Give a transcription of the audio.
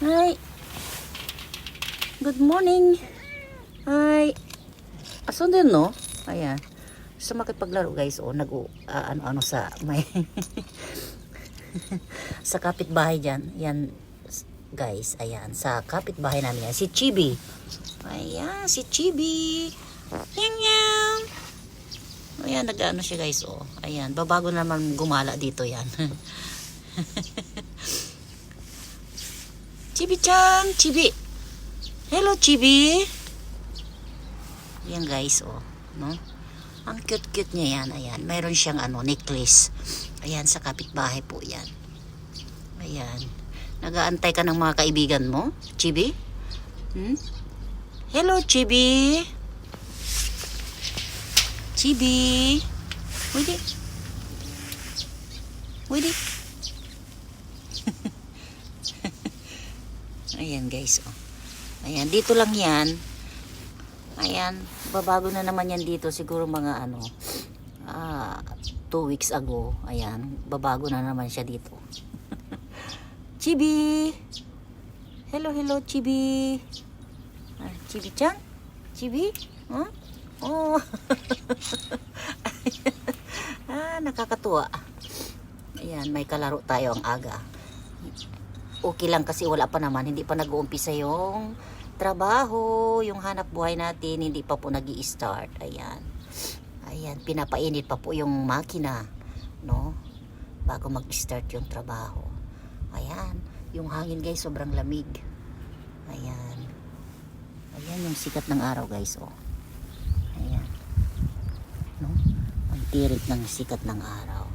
Hi. Good morning. Hi. Asan din no? Ayan. Sa makipaglaro guys, oh, ano sa may sa kapitbahay diyan. Yan guys, ayan, sa kapitbahay namin yan. Si Chibi. Ayan, si Chibi. Yang yang. Ayan, nag-ano siya guys, oh. Ayan, babago naman gumala dito yan. Chibi-chan, Chibi. Hello, Chibi. Yan guys, oh, no? Ang cute-cute niya yan, ayan. Mayroon siyang necklace. Ayan, sa kapitbahay po yan. Ayan. Nag-aantay ka ng mga kaibigan mo, Chibi? Hello, Chibi. Chibi. Widi. Widi. Ayan guys, oh. Ayan, dito lang yan. Ayan, babago na naman yan dito. Siguro mga 2 weeks ago. Ayan, babago na naman siya dito. Chibi. Hello, hello, Chibi. Chibi-chan? Chibi? Huh? Oh. Nakakatuwa. Ayan, may kalaro tayo ang aga. Okay lang kasi wala pa naman. Hindi pa nag-uumpisa yung trabaho, yung hanap buhay natin. Hindi pa po nag-i-start. Ayan. Ayan, pinapainit pa po yung makina. No? Bago mag-start yung trabaho. Ayan. Yung hangin guys, sobrang lamig. Ayan. Ayan yung sikat ng araw guys, oh. Ayan. No? Ang tirik ng sikat ng araw.